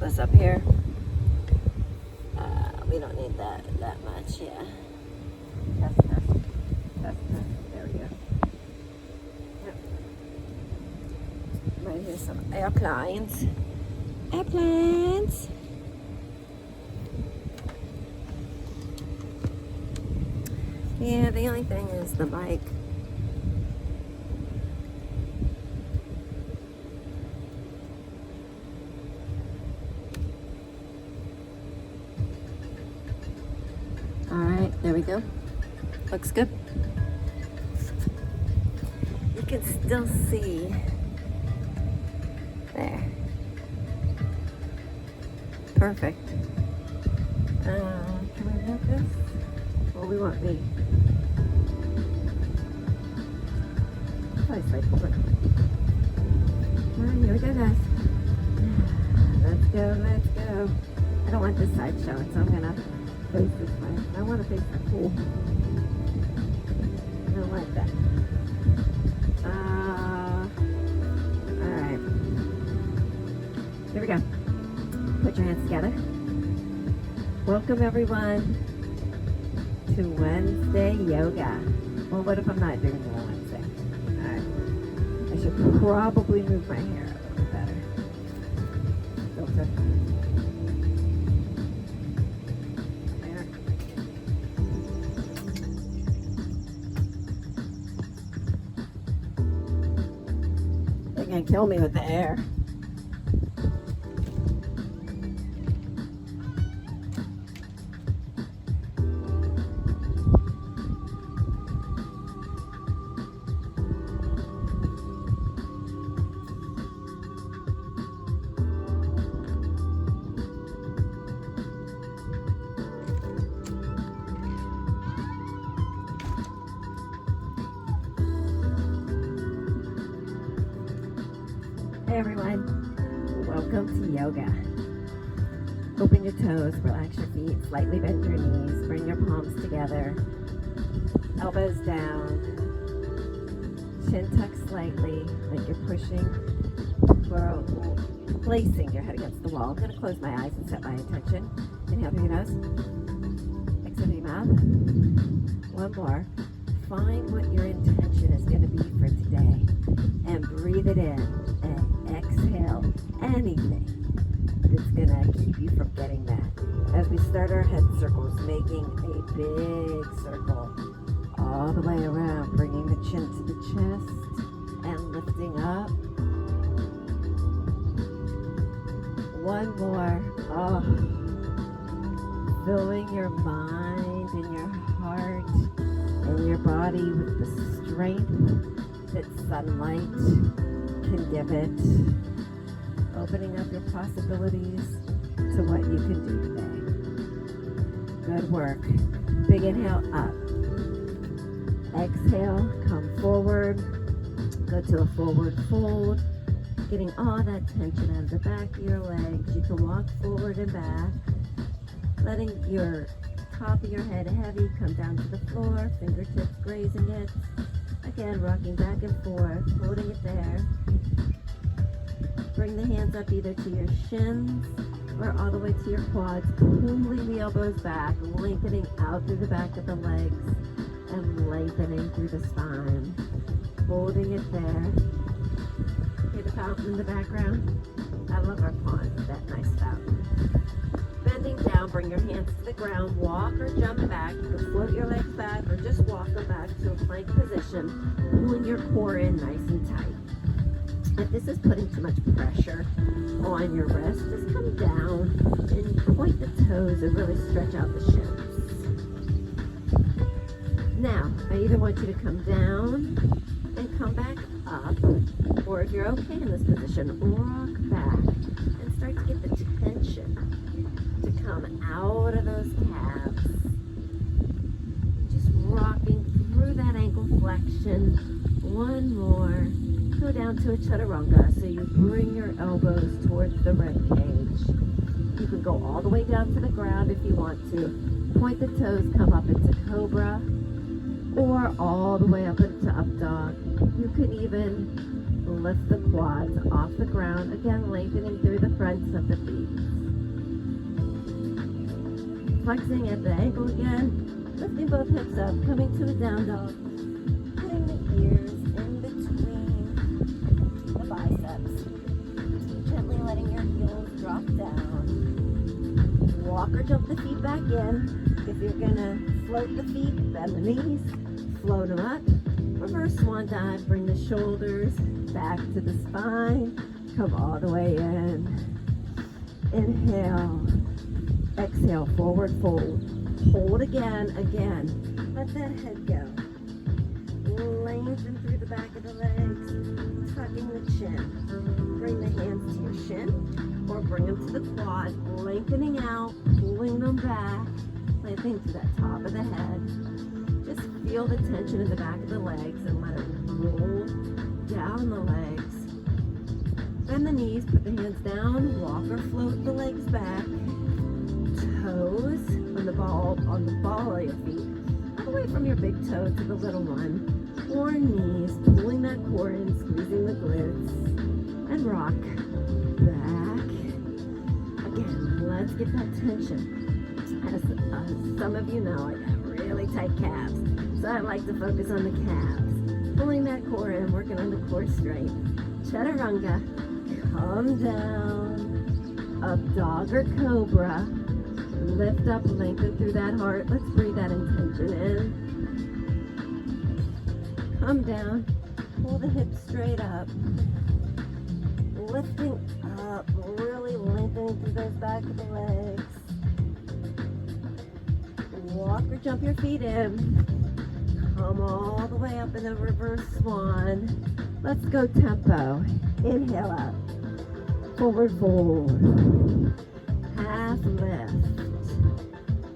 this up here. We don't need that much, yeah. Test. There we go. Yep. Right here's some airplanes. Airplanes. Yeah, the only thing is the bike. Alright, there we go. Looks good. You can still see there. Perfect. Can we move this? Well, we want me. Alright, here we go, guys. Let's go. I don't want this side showing, so I'm gonna face this way. I want to face the pool. I don't like that. Alright. Here we go. Put your hands together. Welcome, everyone, to Wednesday yoga. Well, what if I'm not doing it on Wednesday? Alright. I should probably move my hair a little better. Filter. They're gonna kill me with the air. Hey everyone, welcome to yoga. Open your toes, relax your feet, slightly bend your knees, bring your palms together, elbows down, chin tucked slightly, like you're pushing, placing your head against the wall. I'm going to close my eyes and set my intention. Inhale through your nose, exhale through your mouth. One more. Find what your intention is going to be for today and breathe it in and exhale anything that's going to keep you from getting that. As we start our head circles, making a big circle all the way around, bringing the chin to the chest and lifting up. One more. Oh, filling your mind and your heart and your body with the strength that sunlight can give it. Opening up your possibilities to what you can do today. Good work. Big inhale up. Exhale, come forward. Go to a forward fold. Getting all that tension out of the back of your legs. You can walk forward and back. Letting your top of your head heavy, come down to the floor, fingertips grazing it. Again, rocking back and forth, holding it there. Bring the hands up either to your shins or all the way to your quads, pulling the elbows back, lengthening out through the back of the legs, and lengthening through the spine. Holding it there. Hear the fountain in the background? I love our pond, that nice fountain. Bending down, bring your hands to the ground, walk or jump back. You can float your legs back or just walk them back to a plank position, pulling your core in nice and tight. If this is putting too much pressure on your wrist, just come down and point the toes and really stretch out the shins. Now, I either want you to come down and come back up, or if you're okay in this position, rock back and start to get the tension to come out of those calves. Just rocking through that ankle flexion. One more. Go down to a chaturanga, so you bring your elbows towards the rib cage. You can go all the way down to the ground if you want to. Point the toes, come up into cobra, or all the way up into up dog. You can even lift the quads off the ground, again lengthening through the fronts of the feet. flexing at the ankle again, lifting both hips up, coming to a down dog, putting the ears in between the biceps, gently letting your heels drop down. Walk or jump the feet back in. If you're gonna float the feet, bend the knees, float them up. Reverse swan dive, bring the shoulders back to the spine, come all the way in. Inhale, exhale, forward fold. Hold again. Let that head go. Lengthen through the back of the legs, tucking the chin. Bring the hands to your shin, or bring them to the quad, lengthening out, pulling them back, planting to that top of the head. Just feel the tension in the back of the legs and let it roll down the legs. Bend the knees, put the hands down, walk or float the legs back. Toes on the ball of your feet, all the way from your big toe to the little one. Or knees, pulling that core in, squeezing the glutes, and rock back. Again, let's get that tension. As some of you know, I have really tight calves, so I like to focus on the calves. Pulling that core in, working on the core straight. Chaturanga, come down, up dog or cobra. Lift up, lengthen through that heart. Let's breathe that intention in. Come down, pull the hips straight up. Lifting up, really lengthening through those back of the legs. Walk or jump your feet in. Come all the way up in a reverse swan. Let's go tempo. Inhale up. Forward fold. Half lift.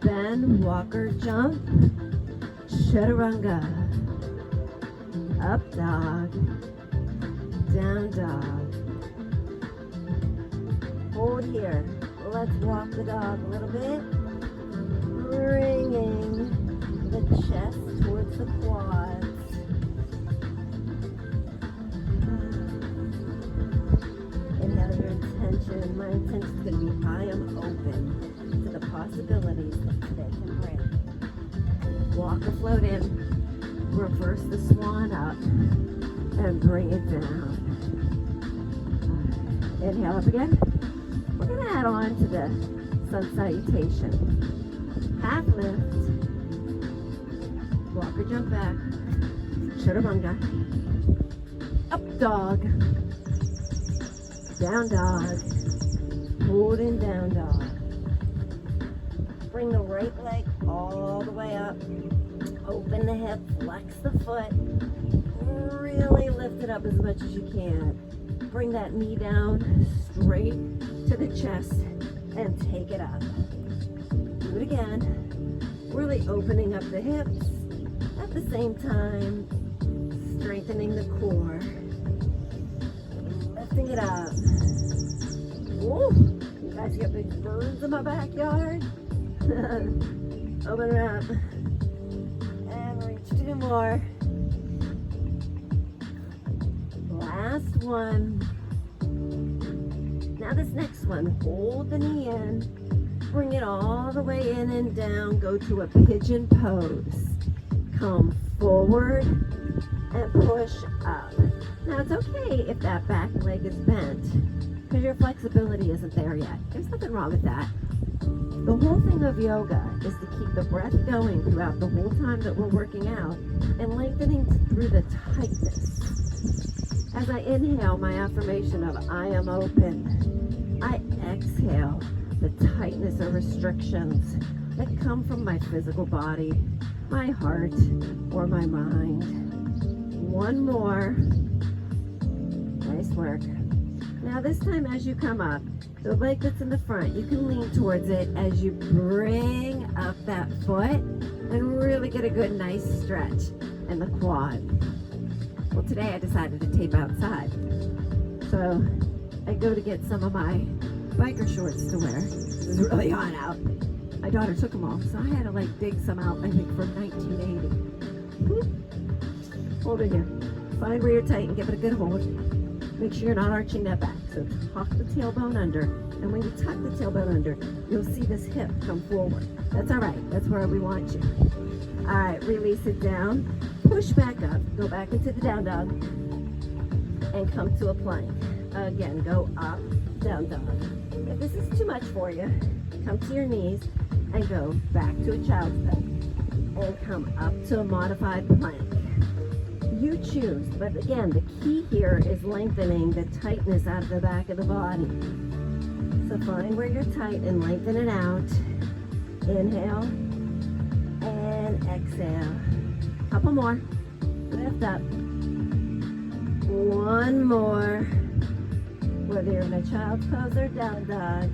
Bend, walk or jump. Chaturanga. Up dog. Down dog. Hold here. Let's walk the dog a little bit. Bringing the chest towards the quads. Inhale your intention. My intention is going to be I am open to the possibilities that today can bring. Walk or float in. Reverse the swan up and bring it down. Inhale up again. We're going to add on to the sun salutation. Half lift. Walk or jump back. Chaturanga. Up dog. Down dog. Hold in down dog. Bring the right leg all the way up. Open the hip, flex the foot. Really lift it up as much as you can. Bring that knee down straight to the chest and take it up. Do it again. Really opening up the hips. At the same time, strengthening the core. Lifting it up. Ooh, you guys got big birds in my backyard. Open it up. And reach 2 more. Last one. Now this next one, hold the knee in. Bring it all the way in and down. Go to a pigeon pose. Come forward and push up. Now it's okay if that back leg is bent because your flexibility isn't there yet. There's nothing wrong with that. The whole thing of yoga is to keep the breath going throughout the whole time that we're working out and lengthening through the tightness. As I inhale my affirmation of I am open, I exhale the tightness or restrictions that come from my physical body, my heart, or my mind. One more. Nice work. Now this time as you come up, the leg that's in the front, you can lean towards it as you bring up that foot and really get a good nice stretch in the quad. Well, today I decided to tape outside. So I go to get some of my biker shorts to wear. It was really hot out. My daughter took them off, so I had to dig some out, I think from 1980. Hold it here. Find where you're tight and give it a good hold. Make sure you're not arching that back. So tuck the tailbone under. And when you tuck the tailbone under, you'll see this hip come forward. That's all right. That's where we want you. All right, release it down. Push back up. Go back into the down dog. And come to a plank. Again, go up, down dog. If this is too much for you, come to your knees and go back to a child's pose. And come up to a modified plank. You choose, but again, the key here is lengthening the tightness out of the back of the body. So find where you're tight and lengthen it out. Inhale and exhale. Couple more. Lift up. One more. Whether you're in a child's pose or down dog.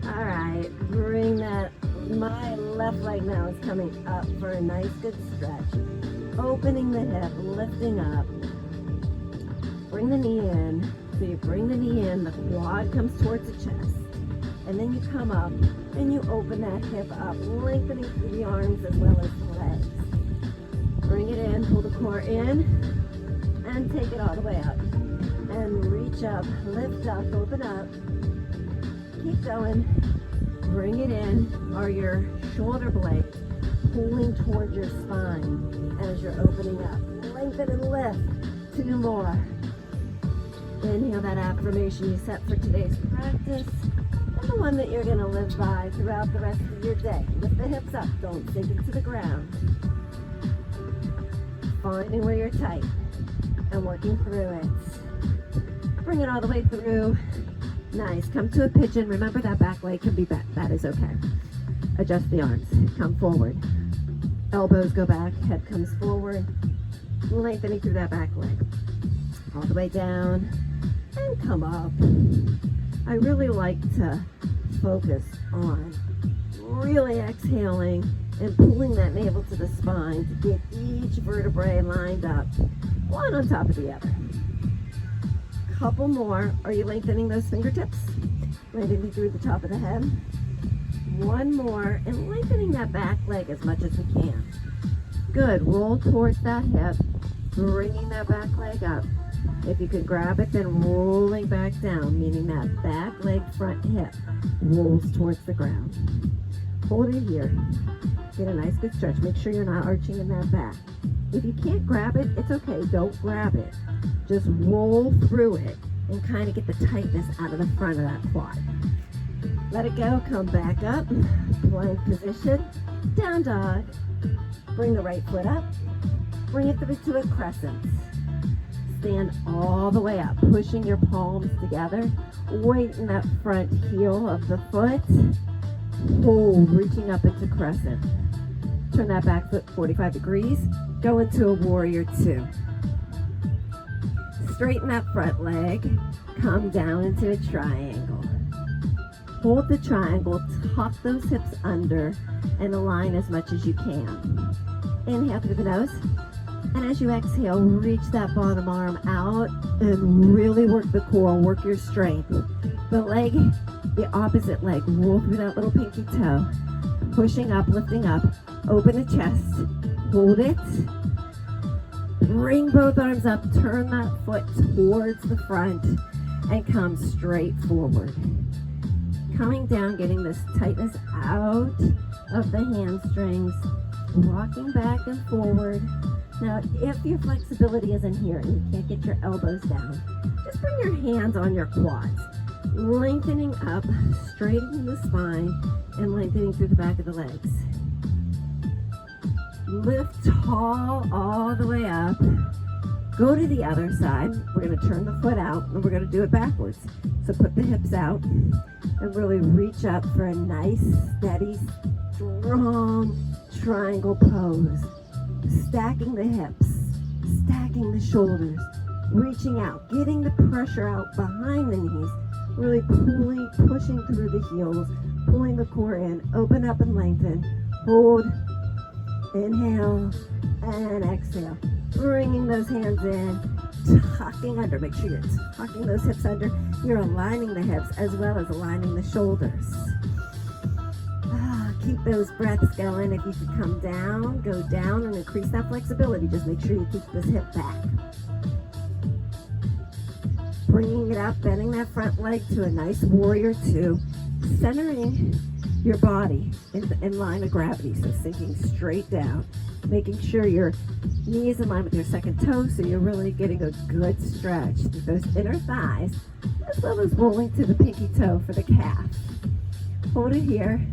All right, bring that. My left leg now is coming up for a nice good stretch. Opening the hip, lifting up. Bring the knee in. So you bring the knee in, the quad comes towards the chest. And then you come up and you open that hip up, lengthening through the arms as well as the legs. Bring it in, pull the core in, and take it all the way up. And reach up, lift up, open up. Keep going. Bring it in. Are your shoulder blades pulling towards your spine as you're opening up? Lengthen and lift. Two more. Inhale that affirmation you set for today's practice. And the one that you're going to live by throughout the rest of your day. Lift the hips up. Don't sink it to the ground. Finding where you're tight and working through it. Bring it all the way through. Nice. Come to a pigeon. Remember that back leg can be bent. That is okay. Adjust the arms. Come forward. Elbows go back. Head comes forward. Lengthening through that back leg. All the way down. And come up. I really like to focus on really exhaling and pulling that navel to the spine to get each vertebrae lined up, one on top of the other. Couple more. Are you lengthening those fingertips? Lengthening through the top of the head. One more, and lengthening that back leg as much as we can. Good. Roll towards that hip, bringing that back leg up. If you can grab it, then rolling back down, meaning that back leg, front hip rolls towards the ground. Hold it here. Get a nice good stretch. Make sure you're not arching in that back. If you can't grab it, it's okay. Don't grab it. Just roll through it and kind of get the tightness out of the front of that quad. Let it go. Come back up. Plank position. Down dog. Bring the right foot up. Bring it to a crescent. Stand all the way up, pushing your palms together. Weight in that front heel of the foot. Hold, reaching up into crescent. Turn that back foot 45 degrees. Go into a warrior two. Straighten that front leg. Come down into a triangle. Hold the triangle, tuck those hips under, and align as much as you can. Inhale through the nose. And as you exhale, reach that bottom arm out and really work the core, work your strength. The leg, the opposite leg, roll through that little pinky toe. Pushing up, lifting up, open the chest, hold it. Bring both arms up, turn that foot towards the front and come straight forward. Coming down, getting this tightness out of the hamstrings, rocking back and forward. Now, if your flexibility isn't here and you can't get your elbows down, just bring your hands on your quads, lengthening up, straightening the spine, and lengthening through the back of the legs. Lift tall all the way up. Go to the other side. We're going to turn the foot out, and we're going to do it backwards. So put the hips out and really reach up for a nice, steady, strong triangle pose. Stacking the hips, stacking the shoulders, reaching out, getting the pressure out behind the knees, really pulling, pushing through the heels, pulling the core in, open up and lengthen, hold, inhale, and exhale. Bringing those hands in, tucking under, make sure you're tucking those hips under, you're aligning the hips as well as aligning the shoulders. Keep those breaths going. If you could come down, go down and increase that flexibility. Just make sure you keep this hip back. Bringing it up, bending that front leg to a nice warrior two, centering your body in line of gravity, so sinking straight down, making sure your knee is in line with your second toe, so you're really getting a good stretch through those inner thighs, as well as rolling to the pinky toe for the calf. Hold it here.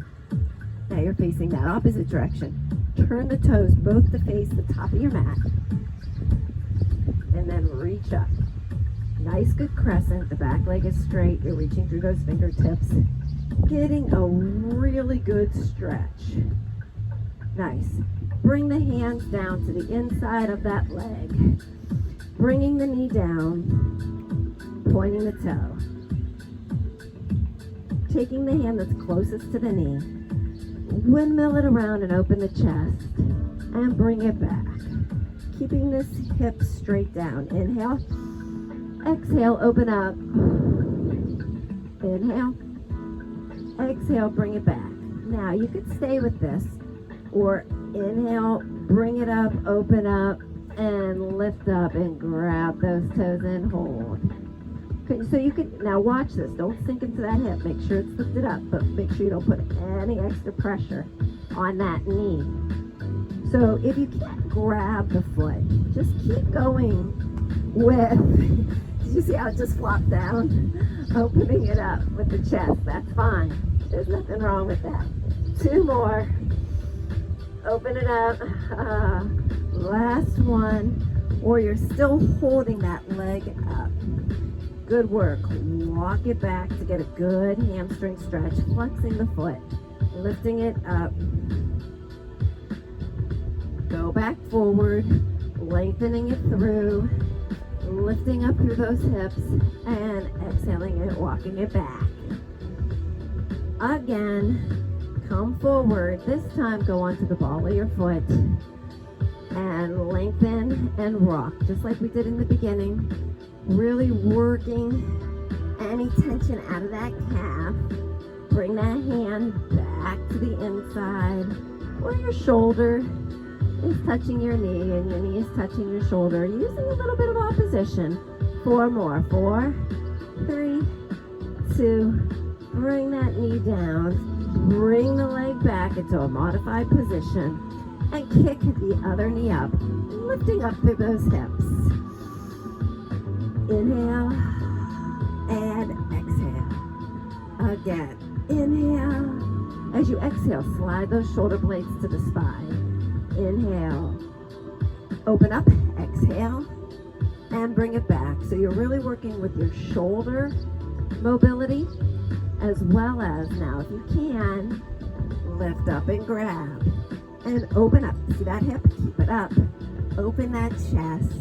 Now you're facing that opposite direction. Turn the toes both to face the top of your mat, and then reach up. Nice good crescent, the back leg is straight, you're reaching through those fingertips, getting a really good stretch. Nice. Bring the hands down to the inside of that leg, bringing the knee down, pointing the toe, taking the hand that's closest to the knee, windmill it around and open the chest, and bring it back, keeping this hip straight down. Inhale. Exhale, open up. Inhale. Exhale, bring it back. Now you could stay with this, or inhale, bring it up, open up, and lift up and grab those toes and hold. Okay, so you can, now watch this, don't sink into that hip, make sure it's lifted up, but make sure you don't put any extra pressure on that knee. So if you can't grab the foot, just keep going with, did you see how it just flopped down? Opening it up with the chest, that's fine. There's nothing wrong with that. Two more. Open it up. Last one. Or you're still holding that leg up. Good work. Walk it back to get a good hamstring stretch. Flexing the foot. Lifting it up. Go back forward. Lengthening it through. Lifting up through those hips. And exhaling it, walking it back. Again, come forward. This time go onto the ball of your foot and lengthen and rock, just like we did in the beginning. Really working any tension out of that calf. Bring that hand back to the inside, or your shoulder is touching your knee and your knee is touching your shoulder, using a little bit of opposition. Four more. 4, 3, 2, bring that knee down, bring the leg back into a modified position, and kick the other knee up, lifting up through those hips. Inhale, and exhale. Again, inhale. As you exhale, slide those shoulder blades to the spine. Inhale, open up, exhale, and bring it back. So you're really working with your shoulder mobility, as well as, now if you can, lift up and grab and open up. See that hip? Keep it up. Open that chest,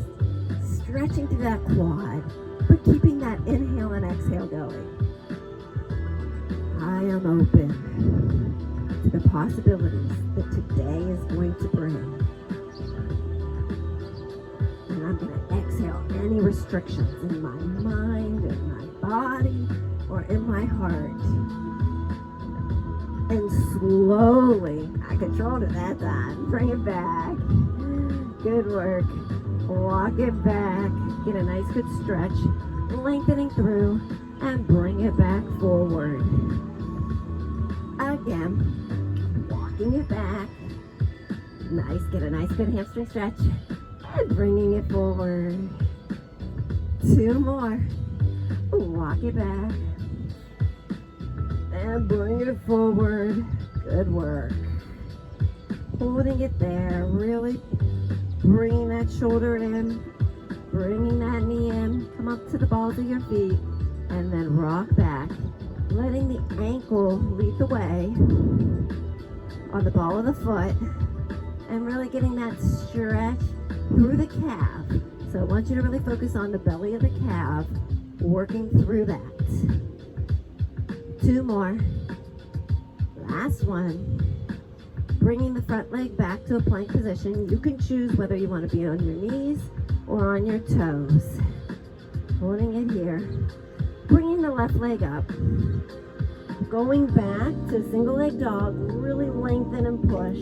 stretching through that quad, but keeping that inhale and exhale going. I am open to the possibilities that today is going to bring. And I'm going to exhale any restrictions in my mind, in my body, or in my heart. And slowly, I controlled it that time, bring it back. Good work. Walk it back. Get a nice good stretch. Lengthening through and bring it back forward. Again, walking it back. Nice, get a nice good hamstring stretch. And bringing it forward. 2 more. Walk it back. And bring it forward. Good work. Holding it there. Really bringing that shoulder in. Bringing that knee in. Come up to the balls of your feet. And then rock back. Letting the ankle lead the way on the ball of the foot. And really getting that stretch through the calf. So I want you to really focus on the belly of the calf. Working through that. 2 more. Last one. Bringing the front leg back to a plank position. You can choose whether you want to be on your knees or on your toes. Holding it here. Bringing the left leg up. Going back to single leg dog. Really lengthen and push.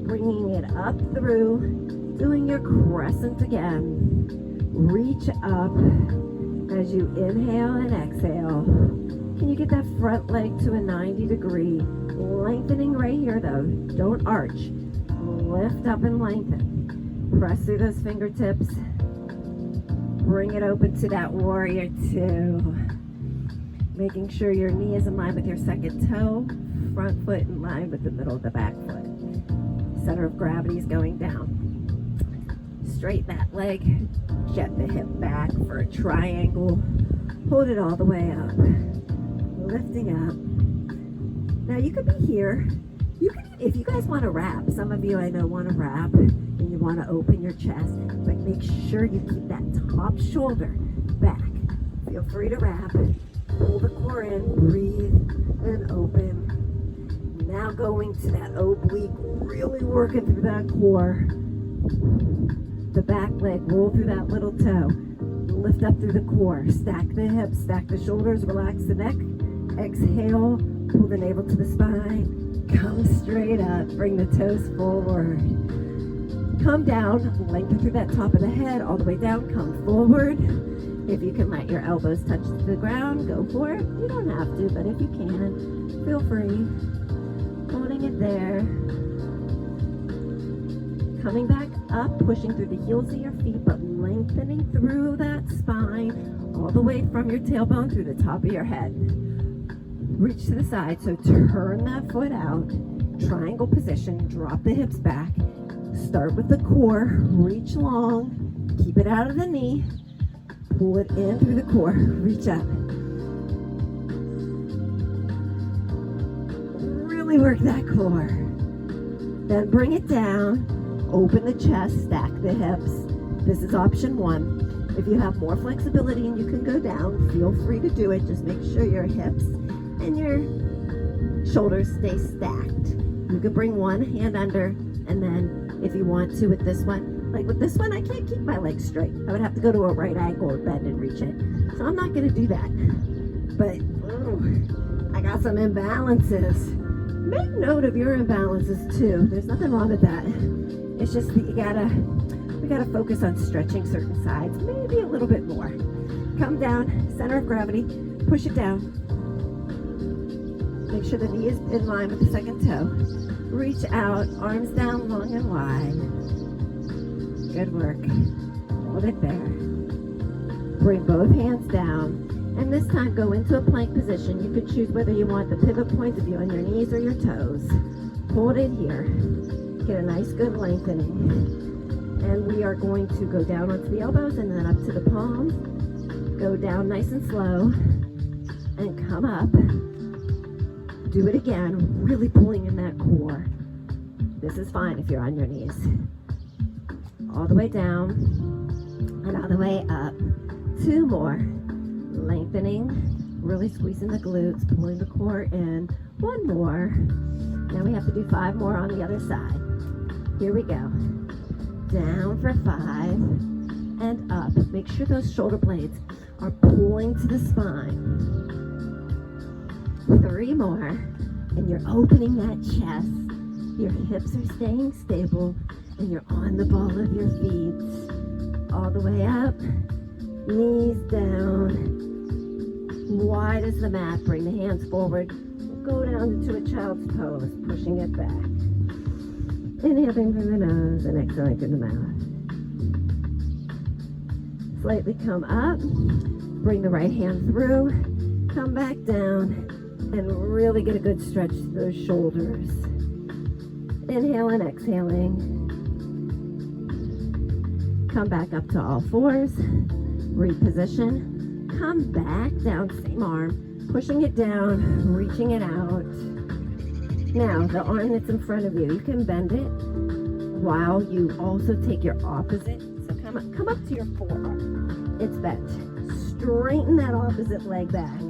Bringing it up through. Doing your crescent again. Reach up. As you inhale and exhale, can you get that front leg to a 90-degree? Lengthening right here though. Don't arch. Lift up and lengthen. Press through those fingertips. Bring it open to that warrior two. Making sure your knee is in line with your second toe. Front foot in line with the middle of the back foot. Center of gravity is going down. Straighten that leg. Jet the hip back for a triangle. Hold it all the way up. Lifting up. Now you could be here. You can, if you guys want to wrap, some of you I know want to wrap and you want to open your chest, but make sure you keep that top shoulder back. Feel free to wrap. Pull the core in, breathe, and open. Now going to that oblique, really working through that core. The back leg, roll through that little toe. Lift up through the core. Stack the hips, stack the shoulders, relax the neck. Exhale, pull the navel to the spine. Come straight up, bring the toes forward. Come down, lengthen through that top of the head, all the way down, come forward. If you can let your elbows touch the ground, go for it. You don't have to, but if you can, feel free. Holding it there. Coming back up, pushing through the heels of your feet, but lengthening through that spine, all the way from your tailbone through the top of your head. Reach to the side, so turn that foot out, triangle position, drop the hips back. Start with the core, reach long, keep it out of the knee, pull it in through the core, reach up. Really work that core. Then bring it down. Open the chest, stack the hips. This is option one. If you have more flexibility and you can go down, feel free to do it. Just make sure your hips and your shoulders stay stacked. You could bring one hand under, and then if you want to with this one, like with this one, I can't keep my legs straight. I would have to go to a right angle or bend and reach it. So I'm not gonna do that. But I got some imbalances. Make note of your imbalances too. There's nothing wrong with that. It's just that we gotta focus on stretching certain sides, maybe a little bit more. Come down, center of gravity, push it down. Make sure the knee is in line with the second toe. Reach out, arms down long and wide. Good work. Hold it there. Bring both hands down. And this time go into a plank position. You can choose whether you want the pivot point to be on your knees or your toes. Hold it here. Get a nice good lengthening. And we are going to go down onto the elbows and then up to the palms. Go down nice and slow. And come up. Do it again, really pulling in that core. This is fine if you're on your knees. All the way down and all the way up. Two more. Lengthening, really squeezing the glutes, pulling the core in. One more. Now we have to do 5 more on the other side. Here we go. Down for 5 and up. Make sure those shoulder blades are pulling to the spine. 3 more, and you're opening that chest. Your hips are staying stable, and you're on the ball of your feet. All the way up, knees down, wide as the mat. Bring the hands forward. Go down into a child's pose, pushing it back. Inhaling through the nose and exhaling through the mouth. Slightly come up, bring the right hand through, come back down, and really get a good stretch to those shoulders. Inhale and exhaling. Come back up to all fours. Reposition. Come back down, same arm. Pushing it down, reaching it out. Now, the arm that's in front of you, you can bend it while you also take your opposite. So come up to your forearm. It's bent. Straighten that opposite leg back.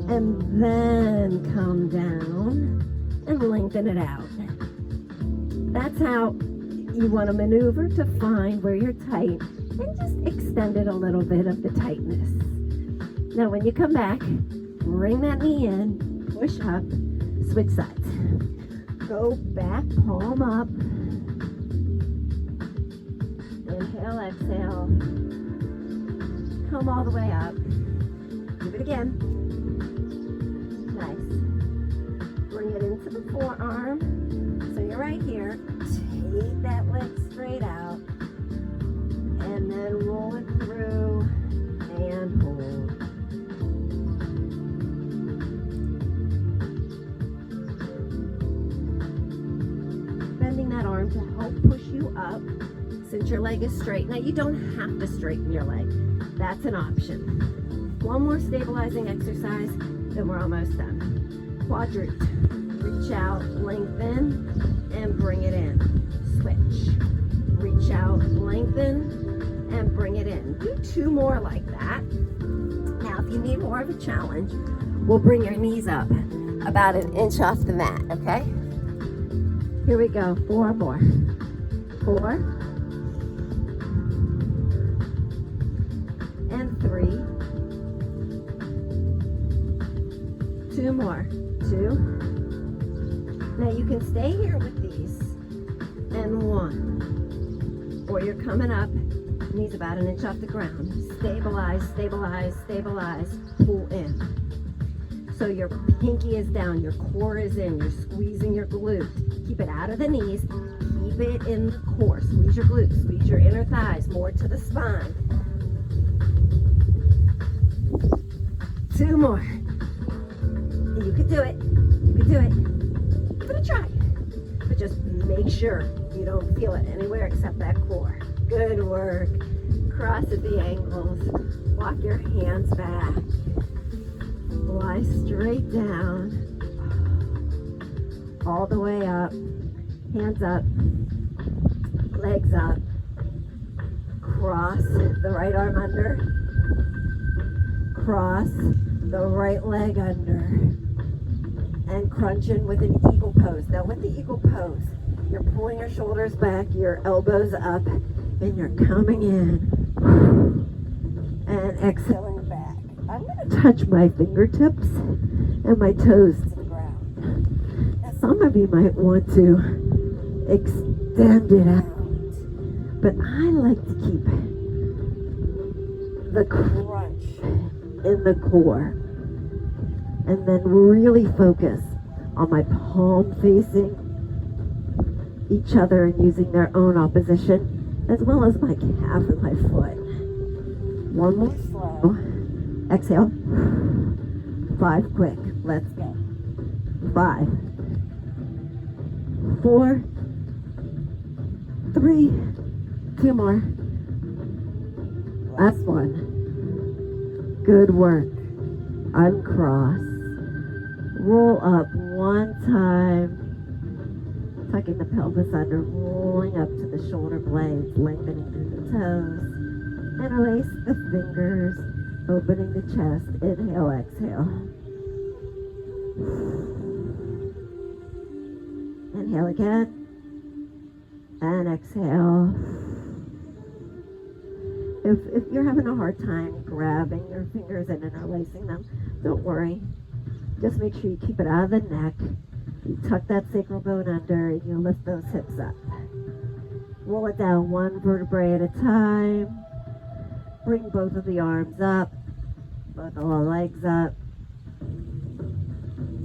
And then come down and lengthen it out. That's how you want to maneuver to find where you're tight and just extend it a little bit of the tightness. Now when you come back, bring that knee in, push up, switch sides. Go back, palm up. Inhale, exhale. Come all the way up. it again. Nice. Bring it into the forearm. So you're right here. Take that leg straight out. And then roll it through and hold. Bending that arm to help push you up since your leg is straight. Now you don't have to straighten your leg. That's an option. One more stabilizing exercise, then we're almost done. Quadruped. Reach out, lengthen, and bring it in. Switch. Reach out, lengthen, and bring it in. Do 2 more like that. Now, if you need more of a challenge, we'll bring your knees up about 1 inch off the mat, okay? Here we go, 4 more. 4. And 3. 2 more. 2. Now you can stay here with these. And 1. Or you're coming up, knees about 1 inch off the ground. Stabilize, stabilize, stabilize, pull in. So your pinky is down, your core is in, you're squeezing your glutes. Keep it out of the knees, keep it in the core. Squeeze your glutes, squeeze your inner thighs, more to the spine. 2 more. You can do it, you can do it. Give it a try. But just make sure you don't feel it anywhere except that core. Good work. Cross at the ankles. Walk your hands back. Lie straight down. All the way up. Hands up. Legs up. Cross the right arm under. Cross the right leg under. And crunch in with an eagle pose. Now with the eagle pose, you're pulling your shoulders back, your elbows up, and you're coming in and exhaling back. I'm going to touch my fingertips and my toes to the ground. Now some of you might want to extend it out, but I like to keep the crunch in the core. And then really focus on my palm facing each other and using their own opposition, as well as my calf and my foot. 1 more slow. Exhale. 5 quick. Let's go. 5. 4. 3. 2 more. Last one. Good work. Uncross. Roll up 1 time, tucking the pelvis under, rolling up to the shoulder blades, lengthening through the toes. Interlace the fingers, opening the chest. Inhale, exhale. Inhale again. And exhale. If you're having a hard time grabbing your fingers and interlacing them, don't worry. Just make sure you keep it out of the neck. You tuck that sacral bone under and you lift those hips up. Roll it down 1 vertebrae at a time. Bring both of the arms up, both of the legs up.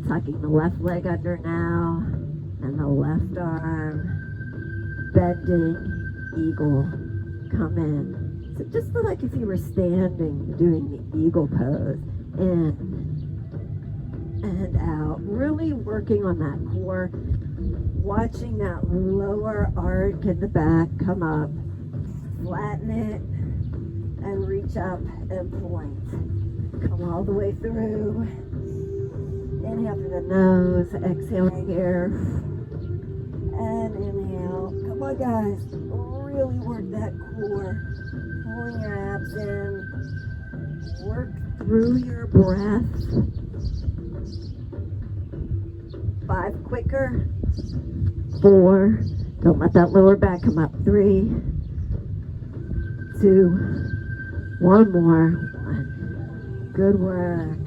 Tucking the left leg under now, and the left arm. Bending, eagle, come in. So just feel like if you were standing, doing the eagle pose. In and out. Really working on that core. Watching that lower arc in the back come up. Flatten it and reach up and point. Come all the way through. Inhale through the nose. Exhale here. And inhale. Come on, guys. Really work that core. Pulling your abs in. Work through your breath. 5 quicker. 4. Don't let that lower back come up. 3, 2, 1 more. 1. Good work.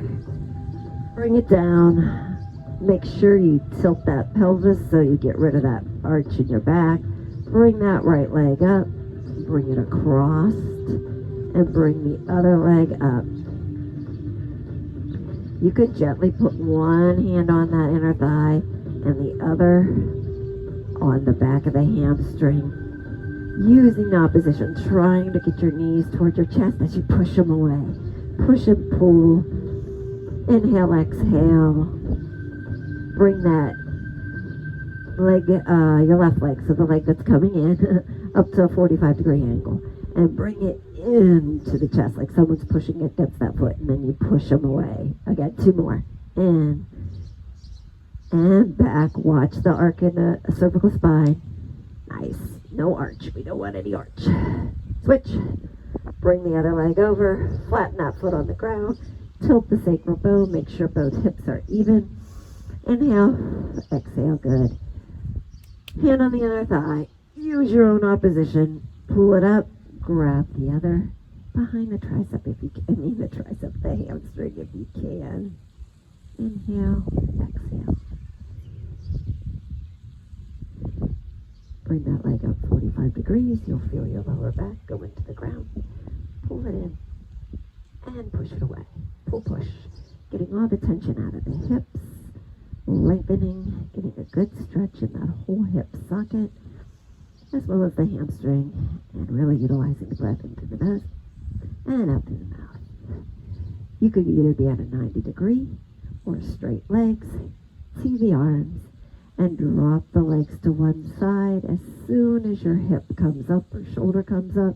Bring it down. Make sure you tilt that pelvis so you get rid of that arch in your back. Bring that right leg up. Bring it across. And bring the other leg up. You could gently put one hand on that inner thigh and the other on the back of the hamstring, using the opposition, trying to get your knees towards your chest as you push them away. Push and pull. Inhale, exhale. Bring that leg, your left leg, so the leg that's coming in, up to a 45-degree angle. And bring it into the chest, like someone's pushing it against that foot, and then you push them away. Again, 2 more. In. And back. Watch the arc in the cervical spine. Nice. No arch. We don't want any arch. Switch. Bring the other leg over. Flatten that foot on the ground. Tilt the sacral bone. Make sure both hips are even. Inhale. Exhale. Good. Hand on the other thigh. Use your own opposition. Pull it up. Grab the other behind the tricep if you can. The tricep, the hamstring if you can. Inhale. Exhale. Bring that leg up 45 degrees. You'll feel your lower back go into the ground. Pull it in and push it away. Pull, push. Getting all the tension out of the hips. Lengthening. Getting a good stretch in that whole hip socket, as well as the hamstring, and really utilizing the breath into the nose and out through the mouth. You could either be at a 90-degree or straight legs. See the arms and drop the legs to one side. As soon as your hip comes up or shoulder comes up,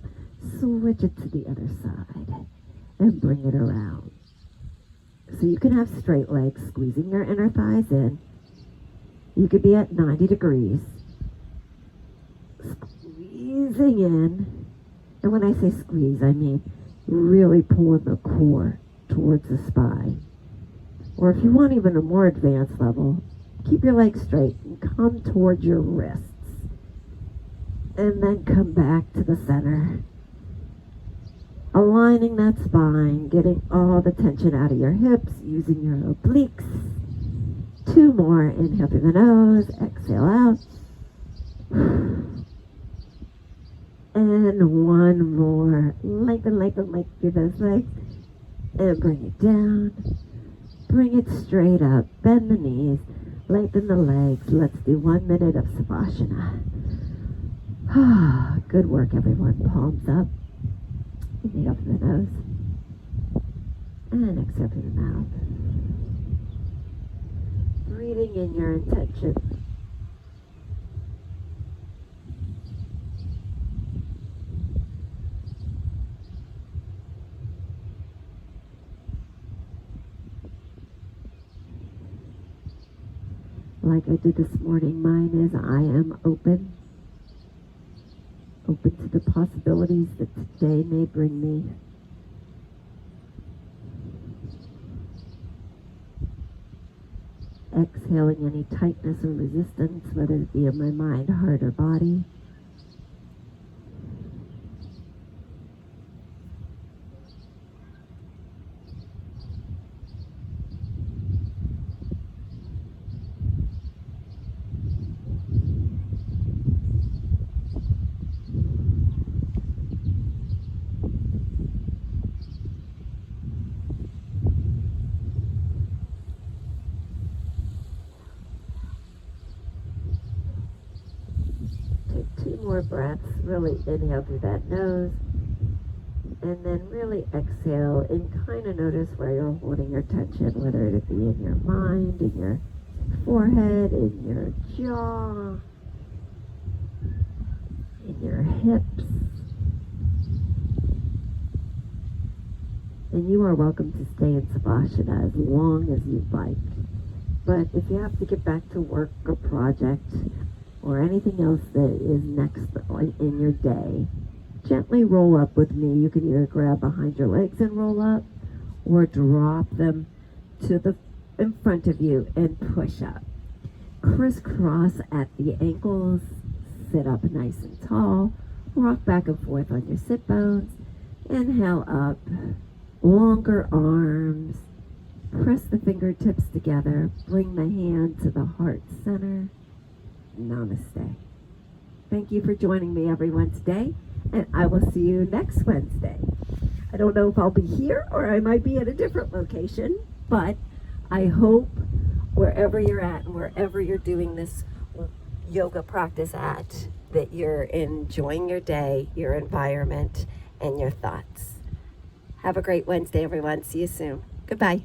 switch it to the other side and bring it around. So you can have straight legs, squeezing your inner thighs in. You could be at 90 degrees, squeezing in. And when I say squeeze, I mean really pulling the core towards the spine. Or if you want even a more advanced level, keep your legs straight and come towards your wrists. And then come back to the center. Aligning that spine, getting all the tension out of your hips, using your obliques. 2 more. Inhale through the nose, exhale out. And 1 more. Lengthen, lengthen, lengthen through those legs. And bring it down. Bring it straight up. Bend the knees. Lengthen the legs. Let's do 1 minute of Savasana. Good work, everyone. Palms up. Inhale through the nose. And exhale through the mouth. Breathing in your intention. Like I did this morning, mine is I am open. Open to the possibilities that today may bring me. Exhaling any tightness or resistance, whether it be in my mind, heart, or body. Take 2 more breaths. Really inhale through that nose. And then really exhale and kind of notice where you're holding your tension, whether it be in your mind, in your forehead, in your jaw, in your hips. And you are welcome to stay in Savasana as long as you'd like. But if you have to get back to work or project or anything else that is next in your day, gently roll up with me. You can either grab behind your legs and roll up, or drop them to in front of you and push up. Crisscross at the ankles, sit up nice and tall, rock back and forth on your sit bones, inhale up, longer arms, press the fingertips together, bring the hand to the heart center. Namaste. Thank you for joining me everyone today, and I will see you next Wednesday. I don't know if I'll be here or I might be at a different location, but I hope wherever you're at and wherever you're doing this yoga practice at, that you're enjoying your day, your environment, and your thoughts. Have a great Wednesday, everyone. See you soon. Goodbye.